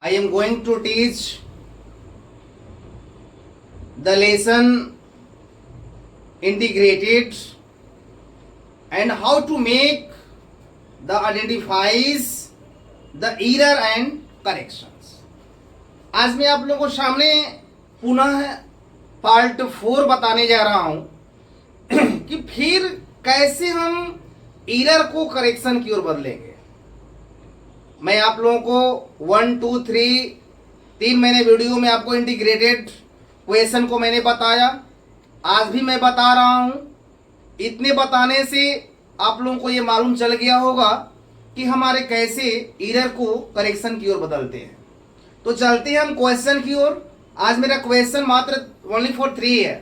I am going to teach the lesson integrated and how to make the identifies the error and corrections. आज मैं आप लोगों को सामने पुनः पार्ट 4 बताने जा रहा हूं कि फिर कैसे हम एरर को करेक्शन की ओर बदलेंगे। मैं आप लोगों को 1 2 3 3 महीने वीडियो में आपको इंटीग्रेटेड क्वेश्चन को मैंने बताया, आज भी मैं बता रहा हूं। इतने बताने से आप लोगों को ये मालूम चल गया होगा कि हमारे कैसे एरर को करेक्शन की ओर बदलते हैं। तो चलते हैं हम क्वेश्चन की ओर। आज मेरा क्वेश्चन मात्र ओनली फॉर 3 है।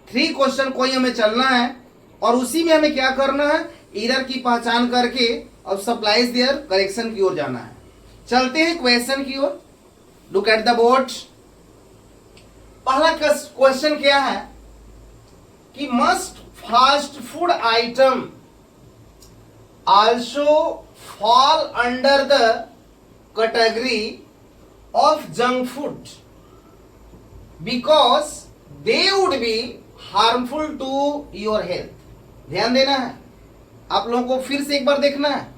3 क्वेश्चन को ही हमें चलना है और उसी में हमें क्या करना है, एरर की पहचान करके और सप्लाइज देयर करेक्शन की ओर जाना है। चलते हैं क्वेश्चन की ओर। Look at the board. पहला क्वेश्चन क्या है कि must fast food item also fall under the category of junk food because they would be harmful to your health. ध्यान देना है, आप लोगों को फिर से एक बार देखना है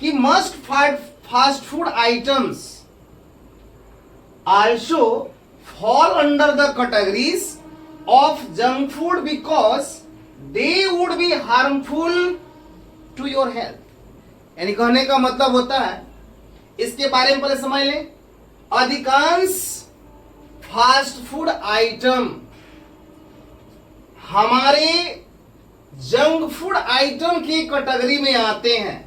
कि must fast food items also fall under the categories of junk food because they would be harmful to your health. यानी कहने का मतलब होता है, इसके बारे में पहले समझ लें। अधिकांश फास्ट फूड आइटम हमारे जंक फूड आइटम की कैटेगरी में आते हैं।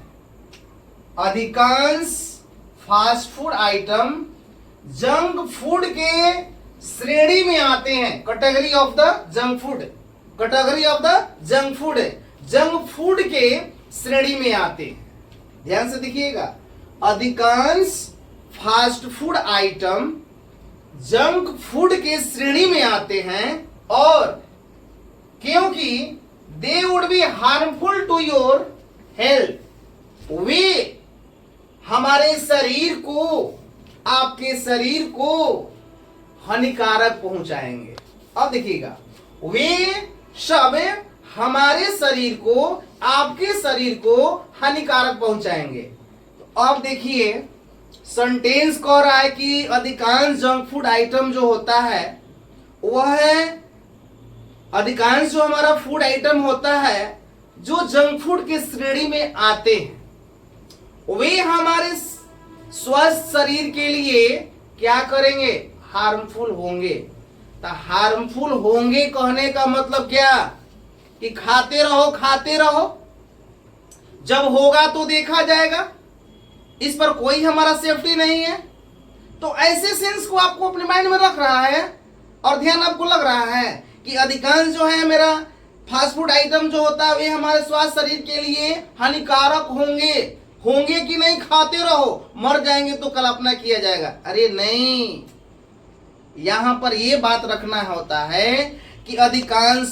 अधिकांश fast food item junk food के श्रेणी में आते हैं। Category of the junk food, category of the junk food, junk food के श्रेणी में आते हैं। ध्यान से देखिएगा, अधिकांश fast food item junk food के श्रेणी में आते हैं और क्योंकि they would be harmful to your health, वे हमारे शरीर को, आपके शरीर को हानिकारक पहुंचाएंगे। अब देखिएगा, वे सब हमारे शरीर को, आपके शरीर को हानिकारक पहुंचाएंगे। तो अब देखिए, सेंटेंस कह रहा है कि अधिकांश जंक फूड आइटम जो होता है वह है, अधिकांश जो हमारा फूड आइटम होता है जो जंक फूड के श्रेणी में आते हैं, वे हमारे स्वस्थ शरीर के लिए क्या करेंगे, हार्मफुल होंगे। तो हार्मफुल होंगे कहने का मतलब क्या कि खाते रहो खाते रहो, जब होगा तो देखा जाएगा, इस पर कोई हमारा सेफ्टी नहीं है। तो ऐसे सेंस को आपको अपने माइंड में रख रहा है और ध्यान आपको लग रहा है कि अधिकांश जो है मेरा फास्ट फूड आइटम जो होता है वे हमारे स्वास्थ्य शरीर के लिए हानिकारक होंगे। होंगे कि नहीं, खाते रहो, मर जाएंगे तो कल्पना किया जाएगा। अरे नहीं, यहां पर यह बात रखना होता है कि अधिकांश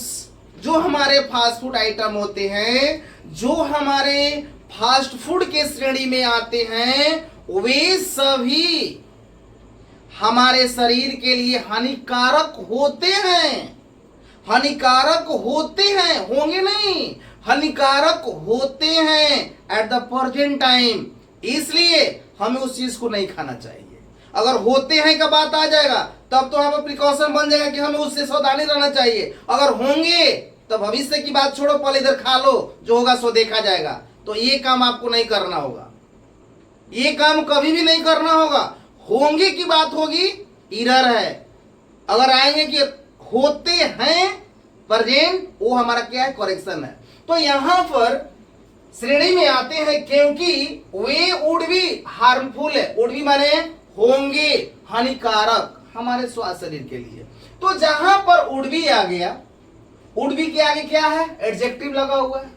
जो हमारे फास्ट फूड आइटम होते हैं, जो हमारे फास्ट फूड के श्रेणी में आते हैं, वे सभी हमारे शरीर के लिए हानिकारक होते हैं। हानिकारक होते हैं, होंगे नहीं, हानिकारक होते हैं एट द प्रेजेंट टाइम। इसलिए हमें उस चीज को नहीं खाना चाहिए। अगर होते हैं का बात आ जाएगा तब तो हमें प्रिकॉशन बन जाएगा कि हमें उससे सावधानी रहना चाहिए। अगर होंगे तो भविष्य की बात छोड़ो, पहले इधर खा लो, जो होगा सो देखा जाएगा। तो ये काम आपको नहीं करना होगा, ये काम कभी भी नहीं करना होगा। होंगे की बात होगी, एरर है। अगर आएंगे कि होते हैं प्रेजेंट, वो हमारा क्या है, करेक्शन है। तो यहां पर श्रेणी में आते हैं क्योंकि वे वुड बी हार्मफुल है। वुड बी माने होंगे हानिकारक हमारे स्वास्थ्य शरीर के लिए। तो जहां पर वुड बी आ गया, वुड बी के आगे क्या है, एडजेक्टिव लगा हुआ है।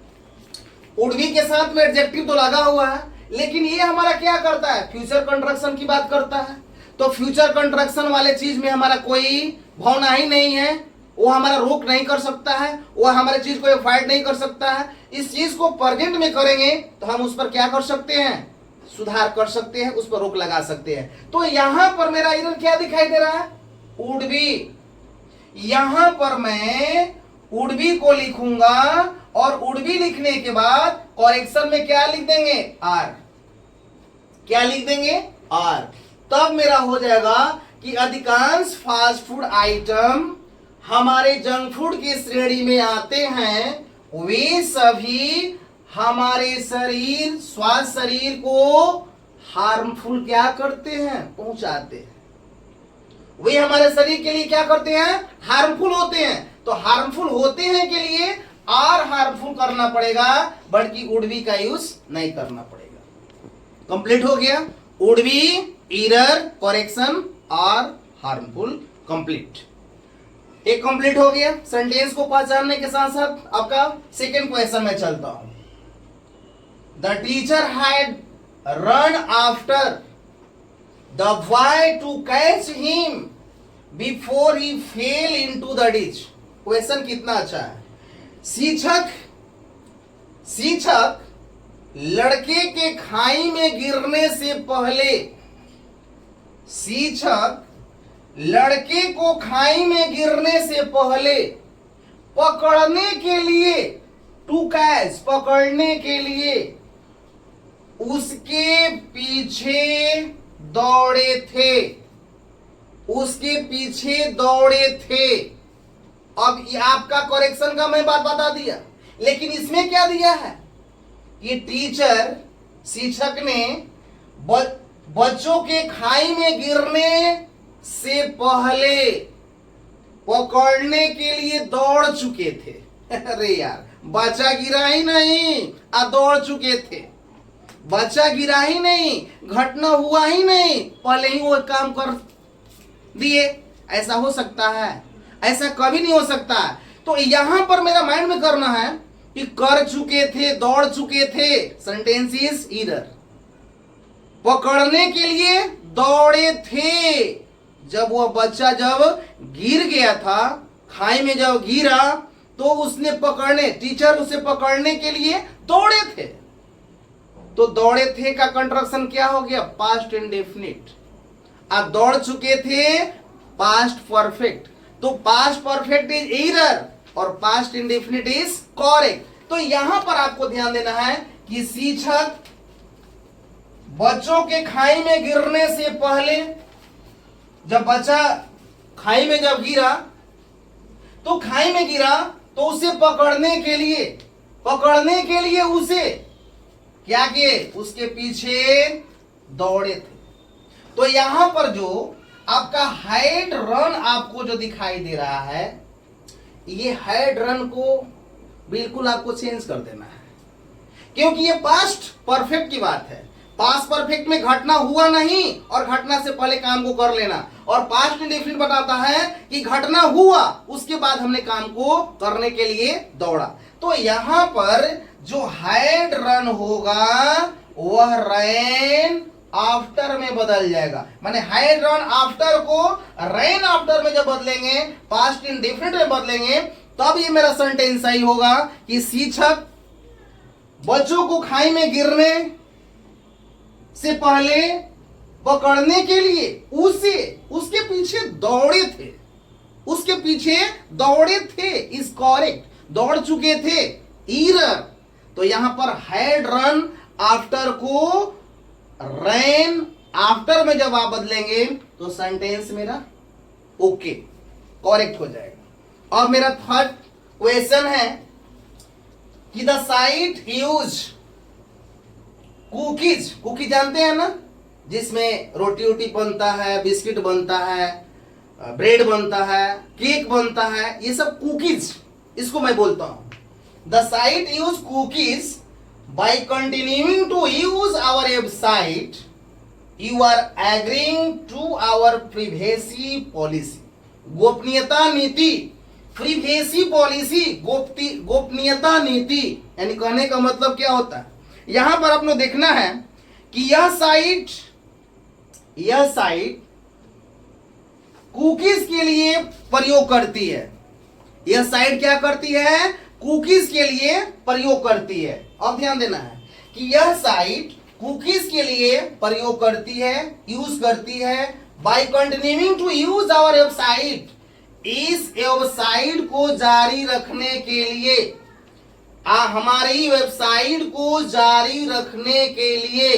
वुड बी के साथ में एडजेक्टिव तो लगा हुआ है, लेकिन ये हमारा क्या करता है, फ्यूचर कंस्ट्रक्शन की बात करता है। तो फ्यूचर कंस्ट्रक्शन वाले चीज में हमारा कोई भावना ही नहीं है, वो हमारा रोक नहीं कर सकता है, वो हमारे चीज को एफाइड नहीं कर सकता है। इस चीज को प्रेजेंट में करेंगे तो हम उस पर क्या कर सकते हैं, सुधार कर सकते हैं, उस पर रोक लगा सकते हैं। तो यहां पर मेरा एरर क्या दिखाई दे रहा है? Would be. यहां पर मैं वुड बी को लिखूंगा और वुड बी लिखने के बाद करेक्शन में क्या लिख देंगे? आर। क्या लिख देंगे? आर। तब मेरा हो जाएगा कि अधिकांश फास्ट फूड आइटम हमारे जंक फूड की श्रेणी में आते हैं, वे सभी हमारे शरीर, स्वास्थ्य शरीर को हार्मफुल क्या करते हैं? पहुंचाते हैं। वे हमारे शरीर के लिए क्या करते हैं? हार्मफुल होते हैं। तो हार्मफुल होते हैं के लिए आर हार्मफुल करना पड़ेगा, बल्कि वुड बी का यूज नहीं करना पड़ेगा। कंप्लीट हो गया। Would be, error, correction, are, harmful, complete. एक कंप्लीट हो गया। सेंटेंस को पहचानने के साथ साथ आपका सेकेंड क्वेश्चन में चलता हूं। The teacher had run after the boy to catch him before he fell into the ditch. Question कितना अच्छा है। शिक्षक लड़के के खाई में गिरने से पहले, शिक्षक लड़के को खाई में गिरने से पहले पकड़ने के लिए, टू कैच, पकड़ने के लिए उसके पीछे दौड़े थे। उसके पीछे दौड़े थे। अब ये आपका करेक्शन का मैं बात बता दिया, लेकिन इसमें क्या दिया है? ये टीचर, शिक्षक ने बच्चों के खाई में गिरने से पहले पकड़ने के लिए दौड़ चुके थे। अरे यार, बच्चा गिरा ही नहीं, दौड़ चुके थे। बच्चा गिरा ही नहीं, घटना हुआ ही नहीं, पहले ही वो काम कर दिए। ऐसा हो सकता है? ऐसा कभी नहीं हो सकता। तो यहां पर मेरा माइंड में करना है कि कर चुके थे, दौड़ चुके थे। Sentence is error. पकड़ने के लिए दौड़े थे। जब वह बच्चा जब गिर गया था, खाई में जब गिरा, तो उसने पकड़ने, टीचर उसे पकड़ने के लिए दौड़े थे। तो दौड़े थे का कंट्रक्शन क्या हो गया? Past indefinite. अब दौड़ चुके थे, पास्ट परफेक्ट। तो पास्ट परफेक्ट इज एरर और पास्ट इंडेफिनिट इज करेक्ट। तो यहां पर आपको ध्यान देना है कि शिक्षक बच्चों के खाई में गिरने से पहले, जब बच्चा खाई में जब गिरा, तो खाई में गिरा तो उसे पकड़ने के लिए उसे क्या किए? उसके पीछे दौड़े थे। तो यहां पर जो आपका हैड रन आपको जो दिखाई दे रहा है, ये हैड रन को बिल्कुल आपको चेंज कर देना है, क्योंकि ये पास्ट परफेक्ट की बात है। पास्ट परफेक्ट में घटना हुआ नहीं और घटना से पहले काम को कर लेना, और पास्ट इंडेफिनिट बताता है कि घटना हुआ, उसके बाद हमने काम को करने के लिए दौड़ा। तो यहां पर जो हैड रन होगा वह रैन आफ्टर में बदल जाएगा। माने हैड रन आफ्टर को रैन आफ्टर में जब बदलेंगे, पास्ट इंडेफिनिट में बदलेंगे, तब ये मेरा सेंटेंस सही होगा कि शिक्षक बच्चों को खाई में गिरने से पहले पकड़ने के लिए उसके पीछे दौड़े थे। उसके पीछे दौड़े थे इज करेक्ट। दौड़ चुके थे, एरर। तो यहां पर हैड रन आफ्टर को रैन आफ्टर में जब आप बदलेंगे तो सेंटेंस मेरा ओके, करेक्ट हो जाएगा। और मेरा थर्ड क्वेश्चन है कि the site use cookies. Cookies जानते हैं ना, जिसमें रोटी वोटी बनता है, बिस्किट बनता है, ब्रेड बनता है, केक बनता है, ये सब कुकीज, इसको मैं बोलता हूं। The site use cookies by continuing to use our website you are agreeing to our privacy policy। गोपनीयता नीति, privacy policy, गोपनीयता नीति, यानी कहने का मतलब क्या होता है? यहां पर आपको देखना है कि यह साइट कुकीज के लिए प्रयोग करती है। यह साइट क्या करती है? कुकीज के लिए प्रयोग करती है। अब ध्यान देना है कि यह साइट कुकीज के लिए प्रयोग करती है, यूज करती है by continuing to use our website, इस वेबसाइट को जारी रखने के लिए, हमारी वेबसाइट को जारी रखने के लिए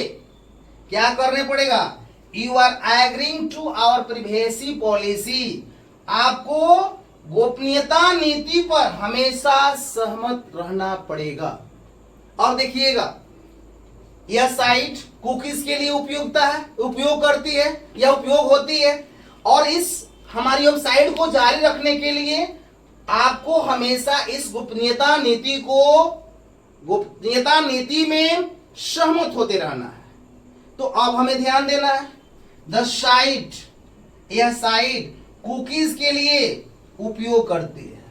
क्या करने पड़ेगा? You are agreeing to our privacy policy, आपको गोपनीयता नीति पर हमेशा सहमत रहना पड़ेगा। अब देखिएगा, यह साइट कुकीज के लिए उपयोग करती है या उपयोग होती है, और इस हमारी वेबसाइट को जारी रखने के लिए आपको हमेशा इस गोपनीयता नीति में सहमत होते रहना है। तो अब हमें ध्यान देना है, द साइट, यह साइट कुकीज के लिए उपयोग करती है।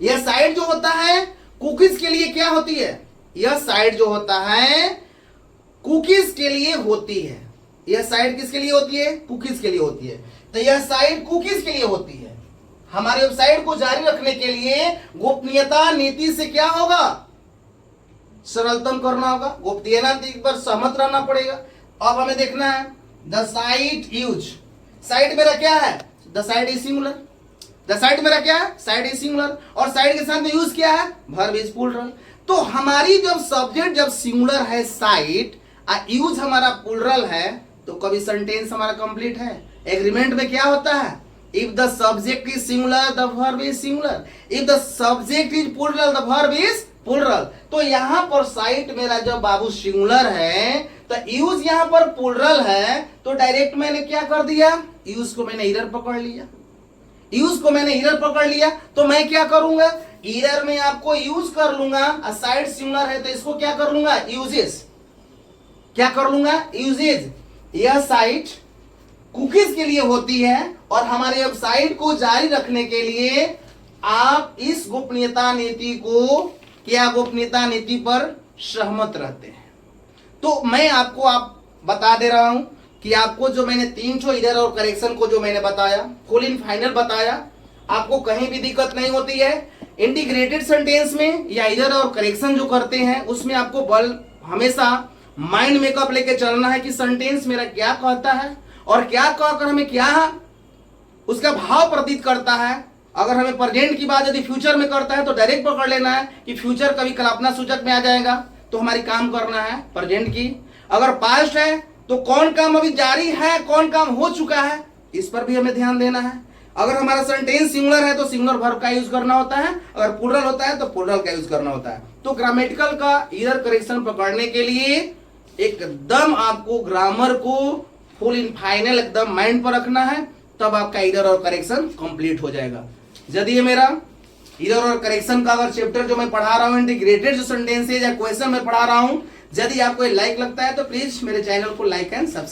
यह साइट जो होता है कुकीज के लिए क्या होती है? यह साइट जो होता है कुकीज के लिए होती है। यह साइट किसके लिए होती है? कुकीज के लिए होती है। तो यह साइट कुकीज के लिए होती है। हमारे वेबसाइट को जारी रखने के लिए गोपनीयता नीति से क्या होगा? सरलतम करना होगा, गोपनीयता नीति पर सहमत रहना पड़ेगा। अब हमें देखना है द साइट यूज, साइट मेरा क्या है? The site is singular, the site मेरा क्या है? साइट इज सिंगुलर, और साइट के साथ में यूज क्या है? Verb is plural. तो हमारी जब सब्जेक्ट जब सिंगुलर है साइट, यूज हमारा प्लूरल है, तो कभी सेंटेंस हमारा कंप्लीट है। एग्रीमेंट में क्या होता है? If the subject is singular the verb is singular, if the subject is plural the verb is plural. तो यहां पर साइट मेरा जब बाबू सिंगुलर है तो यूज यहां पर प्लूरल है, तो डायरेक्ट मैंने क्या कर दिया? यूज को मैंने इरर पकड़ लिया, यूज को मैंने इरर पकड़ लिया। तो मैं क्या करूंगा? इरर में आपको यूज कर लूंगा, साइट सिंगुलर है तो इसको क्या कर लूंगा? यूजेस, क्या कर लूंगा? यूजेज। यह साइट कुकीज के लिए होती है, और हमारे वेबसाइट को जारी रखने के लिए आप इस गोपनीयता नीति को, क्या गोपनीयता नीति पर सहमत रहते हैं। तो मैं आपको बता दे रहा हूं कि आपको जो मैंने 3 इरर और करेक्शन को जो मैंने बताया, फुल इन फाइनल बताया, आपको कहीं भी दिक्कत नहीं होती है। इंटीग्रेटेड सेंटेंस में या इरर और करेक्शन जो करते हैं उसमें आपको बल हमेशा माइंड मेकअप लेके चलना है कि सेंटेंस मेरा क्या कहता है और क्या कहकर हमें क्या उसका भाव प्रतीत करता है। अगर हमें प्रेजेंट की बात यदि फ्यूचर में करता है तो डायरेक्ट पकड़ लेना है कि फ्यूचर कभी कल्पना सूचक में आ जाएगा, तो हमारी काम करना है प्रेजेंट की। अगर पास्ट है तो कौन काम अभी जारी है, कौन काम हो चुका है, इस पर भी हमें ध्यान देना है। अगर हमारा सेंटेंस सिंगुलर है तो सिंगुलर वर्ब का यूज करना होता है, अगर प्लूरल होता है तो प्लूरल का यूज करना होता है। तो ग्रामेटिकल का इरर करेक्शन पकड़ने के लिए एकदम आपको ग्रामर को फुल इन फाइनल एकदम माइंड पर रखना है, तब आपका इरर और करेक्शन कंप्लीट हो जाएगा। यदि ये मेरा इरर और करेक्शन का अगर चैप्टर जो मैं पढ़ा रहा हूँ, इंटीग्रेटेड जो सेंटेंसेज या क्वेश्चन मैं पढ़ा रहा हूँ, यदि आपको लाइक लगता है तो प्लीज मेरे चैनल को लाइक एंड सब्सक्राइब